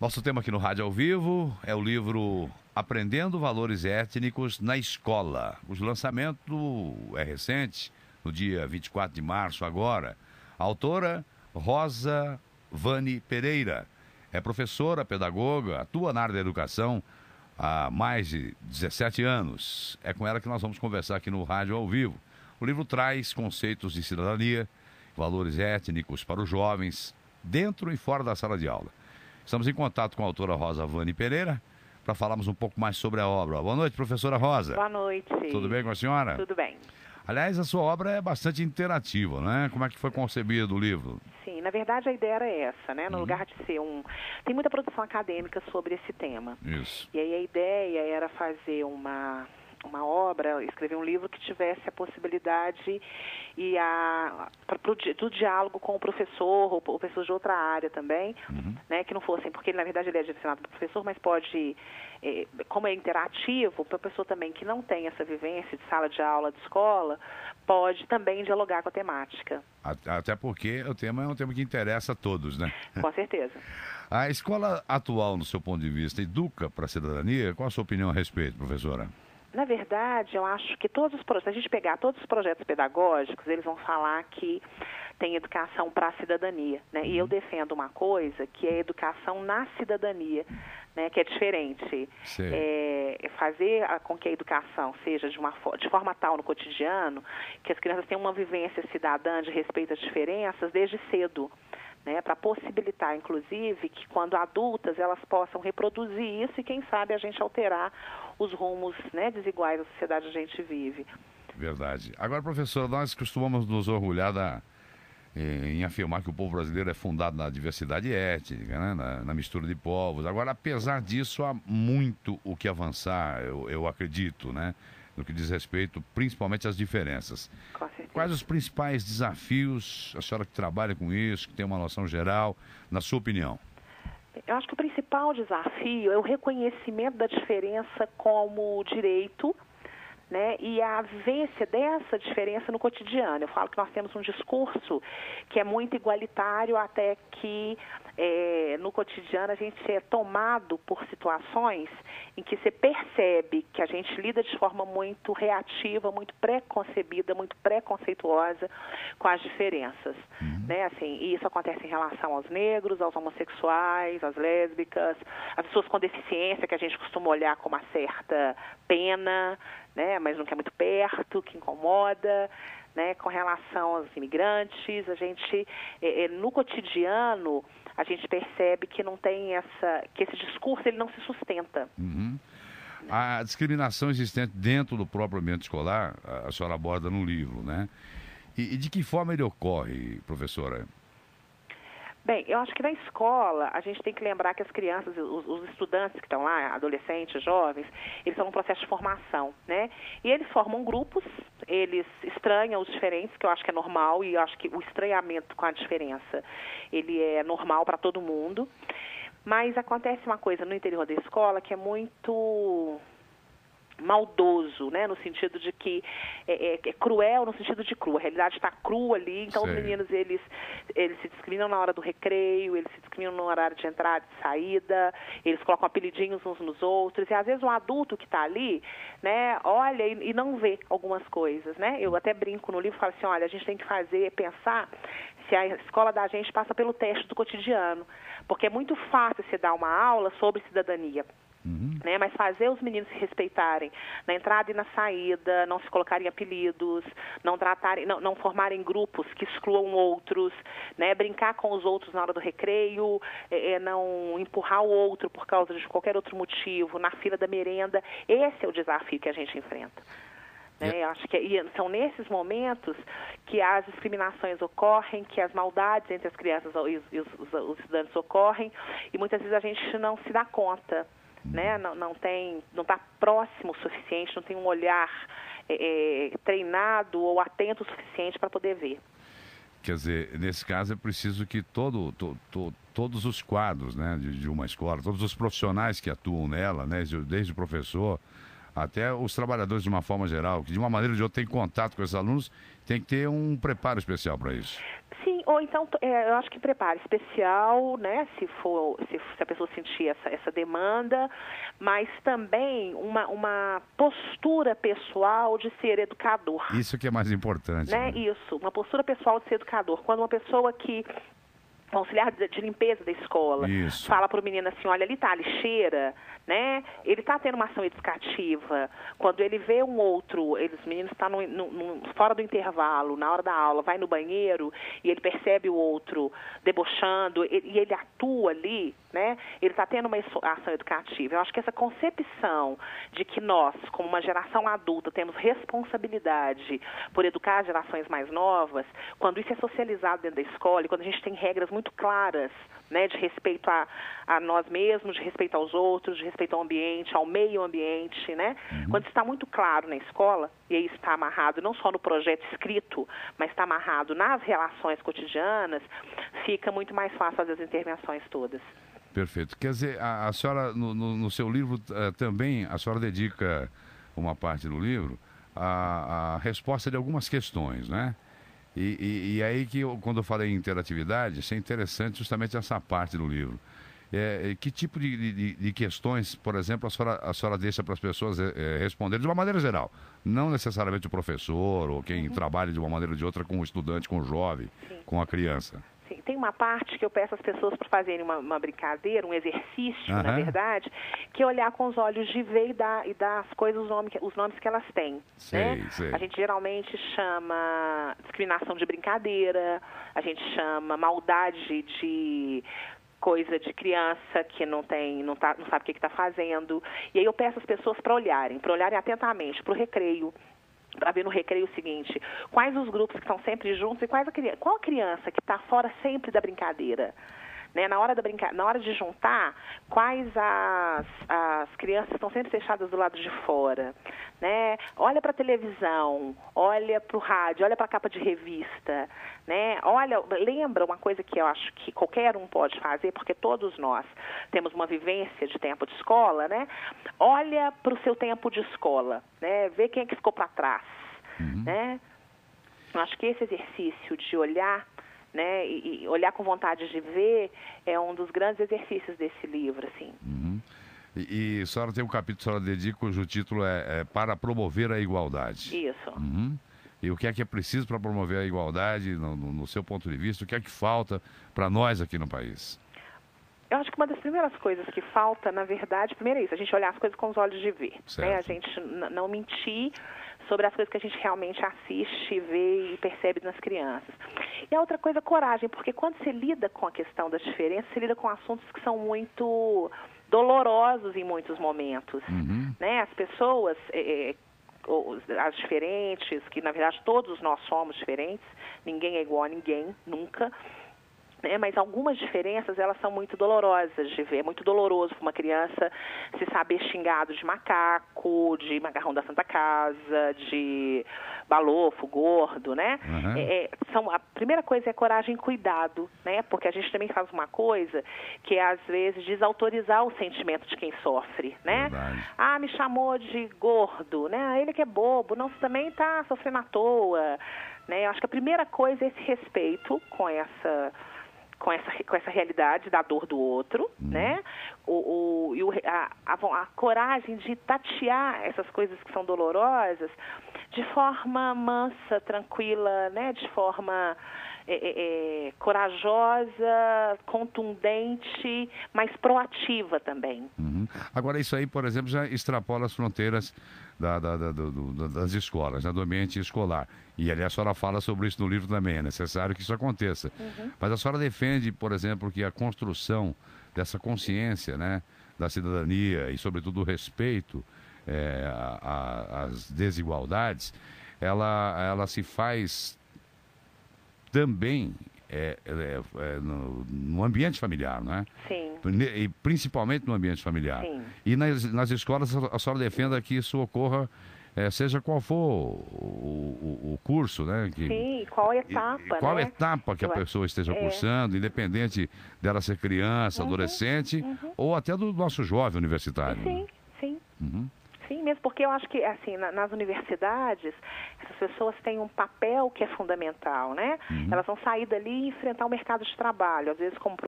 Nosso tema aqui no Rádio ao Vivo é o livro Aprendendo Valores Étnicos na Escola. O lançamento é recente, no dia 24 de março agora. A autora, Rosa Vani Pereira, é professora, pedagoga, atua na área da educação há mais de 17 anos. É com ela que nós vamos conversar aqui no Rádio ao Vivo. O livro traz conceitos de cidadania, valores étnicos para os jovens, dentro e fora da sala de aula. Estamos em contato com a autora Rosa Vani Pereira para falarmos um pouco mais sobre a obra. Boa noite, professora Rosa. Boa noite. Tudo bem com a senhora? Tudo bem. Aliás, a sua obra é bastante interativa, né? Como é que foi concebido o livro? Sim, na verdade a ideia era essa, né? No lugar de ser Tem muita produção acadêmica sobre esse tema. Isso. E aí a ideia era fazer uma obra, escrever um livro que tivesse a possibilidade do diálogo com o professor, ou professor de outra área também, né, que não fossem, porque na verdade ele é direcionado para o professor, mas pode, como é interativo, para a pessoa também que não tem essa vivência de sala de aula, de escola, pode também dialogar com a temática. Até porque o tema é um tema que interessa a todos, né? Com certeza. A escola atual, no seu ponto de vista, educa para a cidadania? Qual a sua opinião a respeito, professora? Na verdade, eu acho que todos os projetos, se a gente pegar todos os projetos pedagógicos, eles vão falar que tem educação para a cidadania, né? E eu defendo uma coisa que é educação na cidadania, né? Que é diferente. Fazer com que a educação seja de forma tal no cotidiano, que as crianças tenham uma vivência cidadã de respeito às diferenças desde cedo. Né, para possibilitar, inclusive, que quando adultas elas possam reproduzir isso e, quem sabe, a gente alterar os rumos, né, desiguais da sociedade que a gente vive. Verdade. Agora, professor, nós costumamos nos orgulhar em afirmar que o povo brasileiro é fundado na diversidade étnica, né, na mistura de povos. Agora, apesar disso, há muito o que avançar, eu acredito, né, no que diz respeito principalmente às diferenças. Com certeza. Quais os principais desafios, a senhora que trabalha com isso, que tem uma noção geral, na sua opinião? Eu acho que o principal desafio é o reconhecimento da diferença como direito, né, e a vivência dessa diferença no cotidiano. Eu falo que nós temos um discurso que é muito igualitário, até que no cotidiano a gente é tomado por situações em que você percebe que a gente lida de forma muito reativa, muito pré-concebida, muito preconceituosa com as diferenças. Né? Assim, e isso acontece em relação aos negros, aos homossexuais, às lésbicas, às pessoas com deficiência, que a gente costuma olhar com uma certa pena, né? Mas não quer muito perto, que incomoda. Né, com relação aos imigrantes, a gente, no cotidiano, a gente percebe que não tem que esse discurso ele não se sustenta. A discriminação existente dentro do próprio ambiente escolar, a senhora aborda no livro, né? E de que forma ele ocorre, professora? Bem, eu acho que na escola a gente tem que lembrar que as crianças, os estudantes que estão lá, adolescentes, jovens, eles estão num processo de formação, né? E eles formam grupos, eles estranham os diferentes, que eu acho que é normal, e eu acho que o estranhamento com a diferença, ele é normal para todo mundo. Mas acontece uma coisa no interior da escola que é muito maldoso, né, no sentido de que é cruel no sentido de cru, a realidade está crua ali, então os meninos eles se discriminam na hora do recreio, eles se discriminam no horário de entrada e de saída, eles colocam apelidinhos uns nos outros, e às vezes um adulto que está ali, né, olha e não vê algumas coisas, né, eu até brinco no livro e falo assim, olha, a gente tem que pensar se a escola da gente passa pelo teste do cotidiano, porque é muito fácil você dar uma aula sobre cidadania, né, mas fazer os meninos se respeitarem na entrada e na saída, não se colocarem apelidos, não formarem grupos que excluam outros, né, brincar com os outros na hora do recreio, não empurrar o outro por causa de qualquer outro motivo, na fila da merenda, esse é o desafio que a gente enfrenta. Eu acho que são nesses momentos que as discriminações ocorrem, que as maldades entre as crianças e os estudantes ocorrem, e muitas vezes a gente não se dá conta. Né? Não está próximo o suficiente, não tem um olhar treinado ou atento o suficiente para poder ver. Quer dizer, nesse caso é preciso que todos os quadros, né, de uma escola, todos os profissionais que atuam nela, né, desde o professor até os trabalhadores de uma forma geral, que de uma maneira ou de outra tem contato com esses alunos, tem que ter um preparo especial para isso. Sim, ou então, eu acho que preparo especial, né, se a pessoa sentir essa demanda, mas também uma postura pessoal de ser educador. Isso que é mais importante. Né? Isso, uma postura pessoal de ser educador. Quando uma pessoa que o auxiliar de limpeza da escola fala para o menino assim, olha, ali está a lixeira, né? Ele está tendo uma ação educativa. Quando ele vê um outro, os meninos estão fora do intervalo, na hora da aula, vai no banheiro e ele percebe o outro debochando e ele atua ali, né? Ele está tendo uma ação educativa. Eu acho que essa concepção de que nós, como uma geração adulta, temos responsabilidade por educar gerações mais novas, quando isso é socializado dentro da escola e quando a gente tem regras muito claras, né, de respeito a nós mesmos, de respeito aos outros, de respeito ao ambiente, ao meio ambiente, né? Quando está muito claro na escola, e aí está amarrado não só no projeto escrito, mas está amarrado nas relações cotidianas, fica muito mais fácil fazer as intervenções todas. Perfeito. Quer dizer, a senhora, no seu livro, também, a senhora dedica uma parte do livro à resposta de algumas questões, né? E aí que, quando eu falei em interatividade, isso é interessante justamente essa parte do livro. Que tipo de questões, por exemplo, a senhora deixa para as pessoas responderem de uma maneira geral? Não necessariamente o professor ou quem trabalha de uma maneira ou de outra com o estudante, com o jovem, com a criança. Tem uma parte que eu peço às pessoas para fazerem uma brincadeira, um exercício, na verdade, que é olhar com os olhos de ver e dar às coisas os nomes que elas têm. Né? A gente geralmente chama discriminação de brincadeira, a gente chama maldade de coisa de criança que não sabe o que está fazendo. E aí eu peço às pessoas para olharem atentamente para o recreio, para ver no recreio o seguinte, quais os grupos que estão sempre juntos e qual a criança que está fora sempre da brincadeira. Né? Na hora de juntar, quais as crianças estão sempre fechadas do lado de fora. Né? Olha para a televisão, olha para o rádio, olha para a capa de revista. Né? Lembra uma coisa que eu acho que qualquer um pode fazer, porque todos nós temos uma vivência de tempo de escola, né? Olha para o seu tempo de escola, né? Vê quem é que ficou para trás. Né? Eu acho que esse exercício de olhar, né, e olhar com vontade de ver é um dos grandes exercícios desse livro, assim. E a senhora tem um capítulo que a senhora dedica, cujo título é Para Promover a Igualdade. Isso. E o que é preciso para promover a igualdade, no seu ponto de vista? O que é que falta para nós aqui no país? Eu acho que uma das primeiras coisas que falta, na verdade, primeiro é isso, a gente olhar as coisas com os olhos de ver. Né? A gente não mentir sobre as coisas que a gente realmente assiste, vê e percebe nas crianças. E a outra coisa, coragem, porque quando você lida com a questão das diferenças, você lida com assuntos que são muito dolorosos em muitos momentos. Né? As pessoas, as diferentes, que na verdade todos nós somos diferentes, ninguém é igual a ninguém, nunca. Mas algumas diferenças, elas são muito dolorosas de ver. É muito doloroso para uma criança se saber xingado de macaco, de macarrão da Santa Casa, de balofo, gordo, né? A primeira coisa é coragem e cuidado, né? Porque a gente também faz uma coisa que é, às vezes, desautorizar o sentimento de quem sofre, né? Me chamou de gordo, né? Ele que é bobo, não, você também está sofrendo à toa, né? Eu acho que a primeira coisa é esse respeito com essa realidade da dor do outro, né? A coragem de tatear essas coisas que são dolorosas de forma mansa, tranquila, né? De forma corajosa, contundente, mas proativa também. Agora, isso aí, por exemplo, já extrapola as fronteiras das escolas, né, do ambiente escolar. E, aliás, a senhora fala sobre isso no livro também, é necessário que isso aconteça. Mas a senhora defende, por exemplo, que a construção dessa consciência, né, da cidadania e, sobretudo, do respeito às desigualdades, ela se faz também no ambiente familiar, não é? Sim. E principalmente no ambiente familiar. Sim. E nas escolas a senhora defenda que isso ocorra, seja qual for o curso, né? Sim, qual etapa, qual né? etapa que a pessoa esteja cursando, independente dela ser criança, adolescente, ou até do nosso jovem universitário. Sim, sim. Sim, mesmo, porque eu acho que, assim, nas universidades, essas pessoas têm um papel que é fundamental, né? Elas vão sair dali e enfrentar o mercado de trabalho, às vezes como